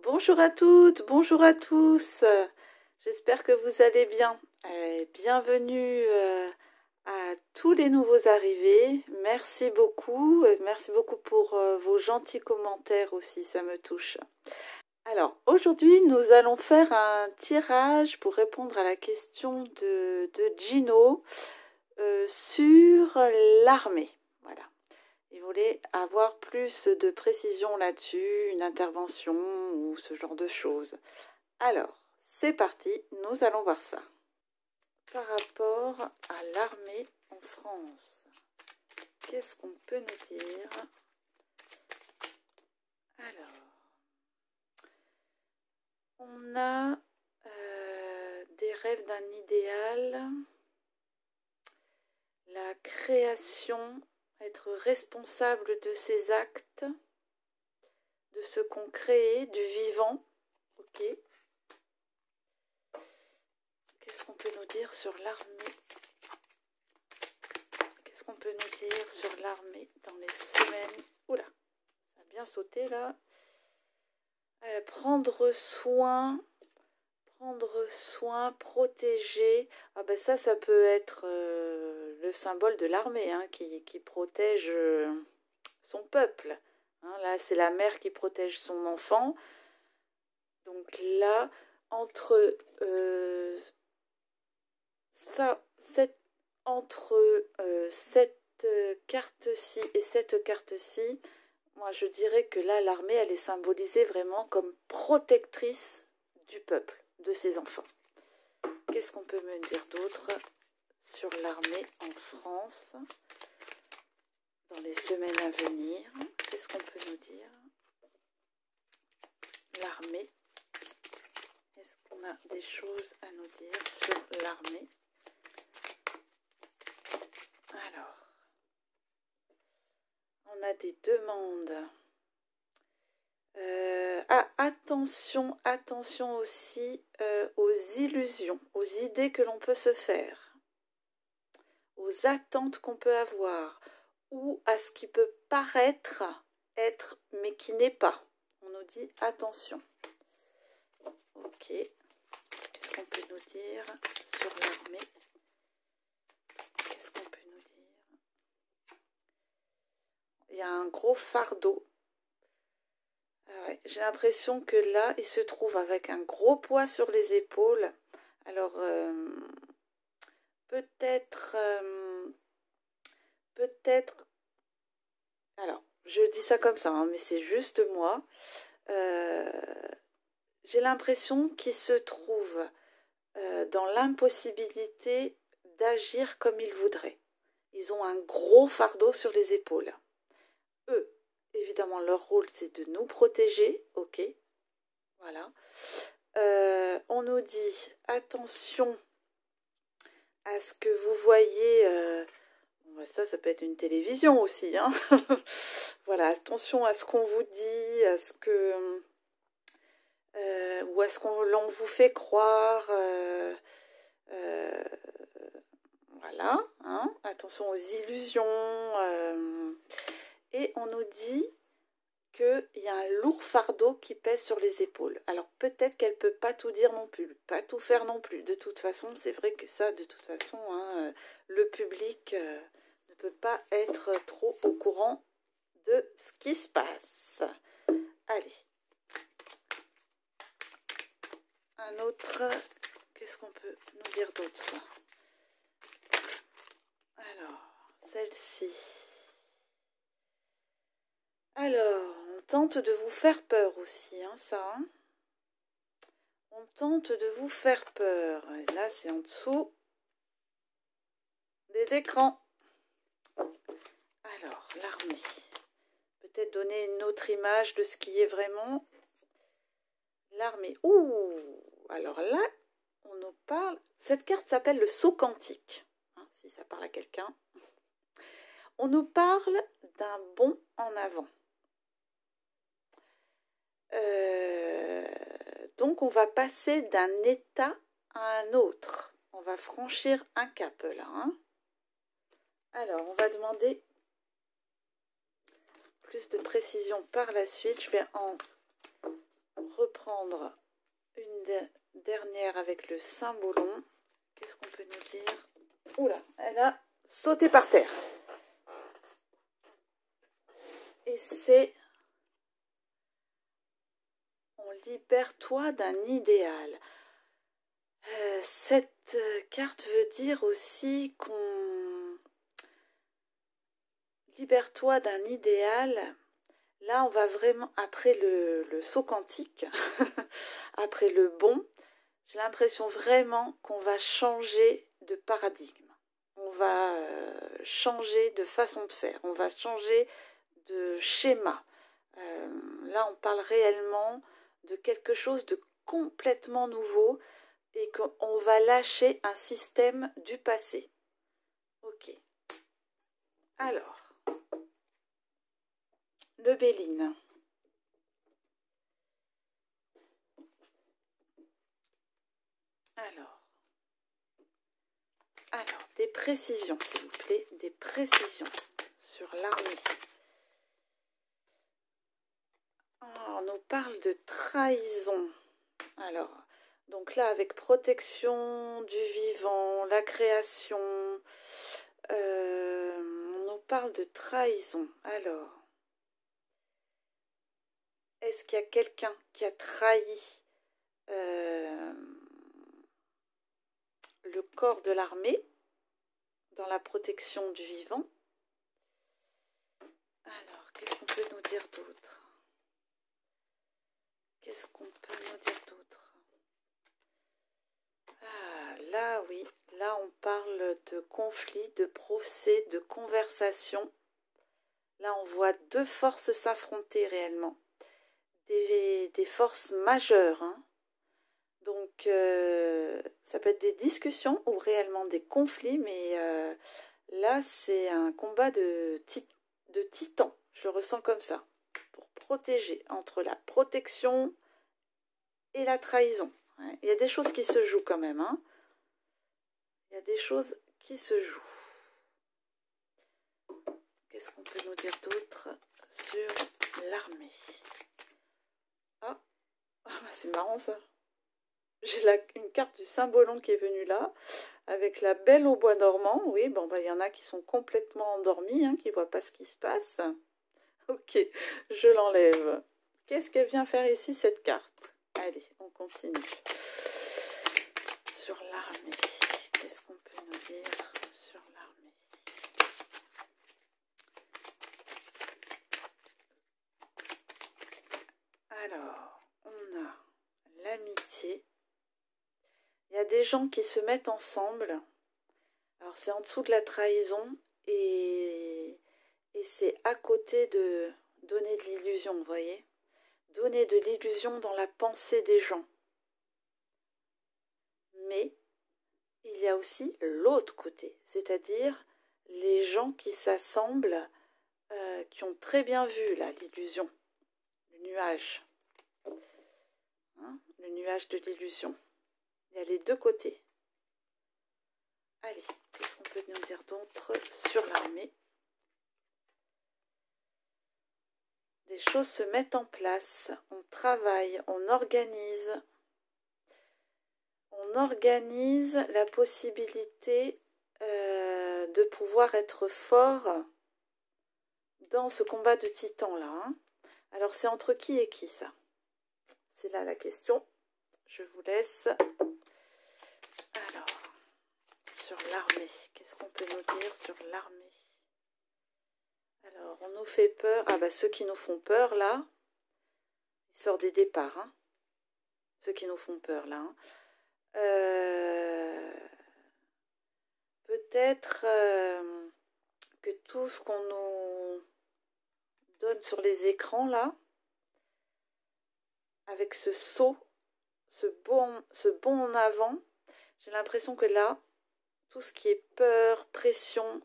Bonjour à toutes, bonjour à tous. J'espère que vous allez bien. Bienvenue à tous les nouveaux arrivés. Merci beaucoup. Merci beaucoup pour vos gentils commentaires aussi, ça me touche. Alors, aujourd'hui, nous allons faire un tirage pour répondre à la question de Gino sur l'armée. Voilà. Il voulait avoir plus de précision là-dessus, une intervention ou ce genre de choses. Alors, c'est parti, nous allons voir ça. Par rapport à l'armée en France, qu'est-ce qu'on peut nous dire? Alors, on a des rêves d'un idéal, la création, être responsable de ses actes, de ce qu'on crée, du vivant. Ok. Qu'est-ce qu'on peut nous dire sur l'armée? Qu'est-ce qu'on peut nous dire sur l'armée dans les semaines? Oula, ça a bien sauté là. Prendre soin, protéger. Ah ben ça peut être le symbole de l'armée hein, qui protège son peuple. Hein, là, c'est la mère qui protège son enfant. Donc là, entre cette carte-ci et cette carte-ci, moi je dirais que là, l'armée, elle est symbolisée vraiment comme protectrice du peuple, de ses enfants. Qu'est-ce qu'on peut me dire d'autre sur l'armée en France dans les semaines à venir? Qu'est-ce qu'on peut nous dire? L'armée. Est-ce qu'on a des choses à nous dire sur l'armée? Alors, on a des demandes. Attention aussi aux illusions, aux idées que l'on peut se faire, aux attentes qu'on peut avoir, ou à ce qui peut paraître être, mais qui n'est pas. On nous dit attention. Ok. Qu'est-ce qu'on peut nous dire sur l'armée? Qu'est-ce qu'on peut nous dire? Il y a un gros fardeau. Ouais, j'ai l'impression que là, il se trouve avec un gros poids sur les épaules. Alors, peut-être... Alors, je dis ça comme ça, hein, mais c'est juste moi. J'ai l'impression qu'il se trouve dans l'impossibilité d'agir comme ils voudraient. Ils ont un gros fardeau sur les épaules. Eux, évidemment, leur rôle, c'est de nous protéger. Ok, voilà. On nous dit, attention à ce que vous voyez... ça peut être une télévision aussi. Hein. Voilà, attention à ce qu'on vous dit, à ce que... ou à ce qu'on vous fait croire... voilà, hein, attention aux illusions. Et on nous dit qu'il y a un lourd fardeau qui pèse sur les épaules. Alors peut-être qu'elle ne peut pas tout dire non plus, pas tout faire non plus. De toute façon, c'est vrai que ça, de toute façon, hein, le public ne peut pas être trop au courant de ce qui se passe. Allez. Un autre, qu'est-ce qu'on peut nous dire d'autre? Alors, celle-ci. Alors, on tente de vous faire peur aussi, hein, ça. Hein, on tente de vous faire peur. Et là, c'est en dessous des écrans. Alors, l'armée. Peut-être donner une autre image de ce qui est vraiment l'armée. Ouh! Alors là, on nous parle... Cette carte s'appelle le saut quantique. Hein, si ça parle à quelqu'un. On nous parle d'un bond en avant. Donc, on va passer d'un état à un autre. On va franchir un cap, là. Hein. Alors, on va demander plus de précision par la suite. Je vais en reprendre prendre une dernière avec le Saint-Bologne. Qu'est-ce qu'on peut nous dire? Oula, elle a sauté par terre. Et c'est « On libère-toi d'un idéal ». Cette carte veut dire aussi qu'on libère-toi d'un idéal. Là, on va vraiment, après le saut quantique, après le bond, j'ai l'impression vraiment qu'on va changer de paradigme. On va changer de façon de faire. On va changer de schéma. Là, on parle réellement de quelque chose de complètement nouveau et qu'on va lâcher un système du passé. Ok. Alors, le Béline. Alors, des précisions, s'il vous plaît, des précisions sur l'armée. On nous parle de trahison. Alors, donc là, avec protection du vivant, la création, on nous parle de trahison. Alors, est-ce qu'il y a quelqu'un qui a trahi le corps de l'armée dans la protection du vivant? Alors, qu'est-ce qu'on peut nous dire d'autre? Qu'est-ce qu'on peut nous dire d'autre? Ah, là, oui. Là, on parle de conflit, de procès, de conversation. Là, on voit deux forces s'affronter réellement. Des forces majeures. Hein. Donc, ça peut être des discussions ou réellement des conflits, mais là, c'est un combat de titans. Je le ressens comme ça. Pour protéger, entre la protection et la trahison. Il y a des choses qui se jouent quand même. Hein. Il y a des choses qui se jouent. Qu'est-ce qu'on peut nous dire d'autre sur l'armée? Ah, c'est marrant ça. J'ai une carte du Saint-Bologne qui est venue là, avec la Belle au bois dormant. Oui, bon, bah, y en a qui sont complètement endormis, hein, qui ne voient pas ce qui se passe. Ok, je l'enlève. Qu'est-ce qu'elle vient faire ici, cette carte? Allez, on continue. Sur l'armée, qu'est-ce qu'on peut nous dire sur l'armée? Alors, on a l'amitié. Il y a des gens qui se mettent ensemble. Alors, c'est en dessous de la trahison et c'est à côté de donner de l'illusion, vous voyez? Donner de l'illusion dans la pensée des gens. Mais il y a aussi l'autre côté, c'est-à-dire les gens qui s'assemblent, qui ont très bien vu là l'illusion, le nuage. Hein, le nuage de l'illusion. Il y a les deux côtés. Allez, qu'est-ce qu'on peut nous dire d'autre sur l'armée? Des choses se mettent en place, on travaille, on organise la possibilité de pouvoir être fort dans ce combat de titans là. Hein. Alors c'est entre qui et qui ça? C'est là la question. Je vous laisse. Alors, sur l'armée, qu'est-ce qu'on peut nous dire sur l'armée? Alors, on nous fait peur. Ah bah ceux qui nous font peur là, ils sortent des départs. Hein. Ceux qui nous font peur là. Hein. Peut-être que tout ce qu'on nous donne sur les écrans là, avec ce saut, ce bond en avant, j'ai l'impression que là, tout ce qui est peur, pression,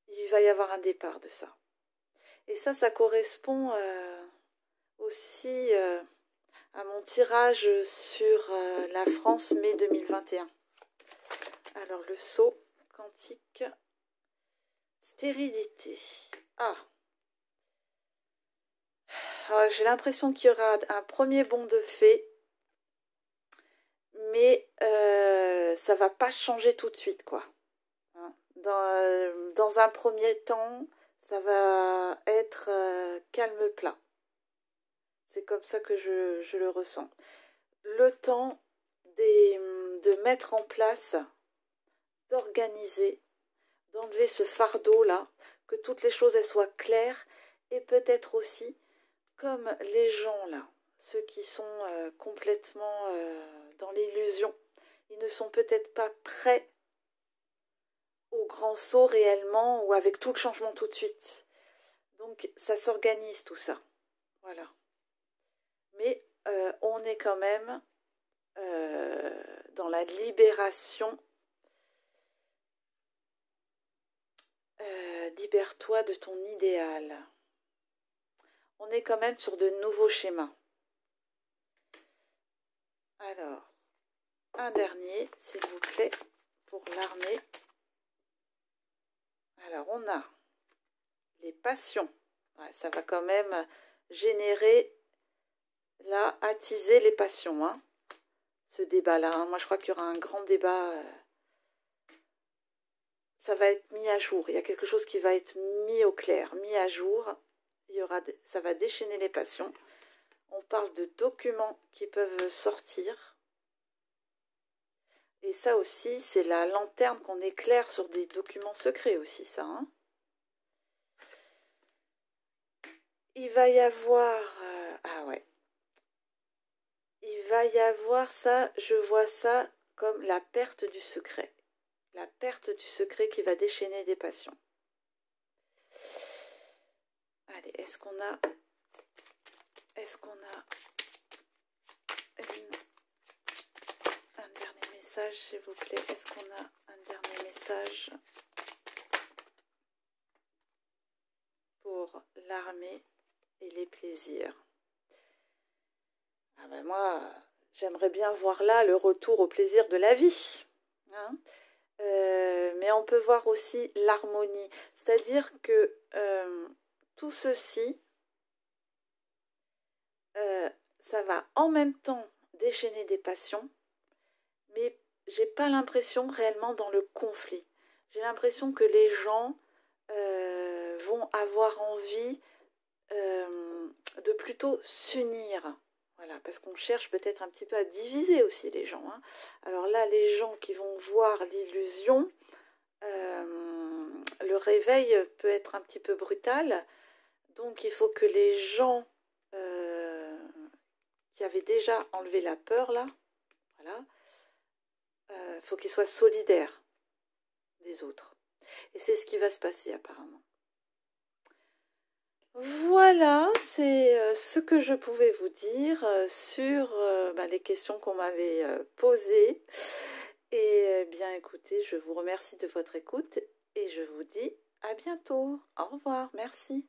il va y avoir un départ de ça. Et ça correspond aussi à mon tirage sur la France mai 2021. Alors, le saut quantique, stérilité. Ah, J'ai l'impression qu'il y aura un premier bond de fées, mais ça va pas changer tout de suite, quoi. Hein. Dans un premier temps, ça va être calme plat. C'est comme ça que je le ressens. Le temps de mettre en place, d'organiser, d'enlever ce fardeau-là, que toutes les choses elles soient claires, et peut-être aussi, comme les gens là, ceux qui sont complètement dans l'illusion, ils ne sont peut-être pas prêts au grand saut réellement, ou avec tout le changement tout de suite. Donc ça s'organise tout ça. Voilà. Mais on est quand même dans la libération. Libère-toi de ton idéal. On est quand même sur de nouveaux schémas. Alors, un dernier, s'il vous plaît, pour l'armée. Alors, on a les passions. Ouais, ça va quand même générer, là, attiser les passions, hein, ce débat-là. Hein. Moi, je crois qu'il y aura un grand débat. Ça va être mis à jour. Il y a quelque chose qui va être mis au clair, mis à jour. Ça va déchaîner les passions. On parle de documents qui peuvent sortir. Et ça aussi, c'est la lanterne qu'on éclaire sur des documents secrets aussi, ça. Hein. Il va y avoir... ah ouais. Il va y avoir ça, je vois ça comme la perte du secret. La perte du secret qui va déchaîner des passions. Allez, est-ce qu'on a un dernier message, s'il vous plaît? Est-ce qu'on a un dernier message pour l'armée et les plaisirs? Ah ben moi, j'aimerais bien voir là le retour au plaisir de la vie. Hein, mais on peut voir aussi l'harmonie. C'est-à-dire que tout ceci, ça va en même temps déchaîner des passions, mais j'ai pas l'impression réellement dans le conflit. J'ai l'impression que les gens vont avoir envie de plutôt s'unir. Voilà, parce qu'on cherche peut-être un petit peu à diviser aussi les gens. Hein. Alors là, les gens qui vont voir l'illusion, le réveil peut être un petit peu brutal. Donc il faut que les gens qui avaient déjà enlevé la peur, là, voilà, faut qu'ils soient solidaires des autres. Et c'est ce qui va se passer apparemment. Voilà, c'est ce que je pouvais vous dire sur les questions qu'on m'avait posées. Et bien écoutez, je vous remercie de votre écoute et je vous dis à bientôt. Au revoir, merci.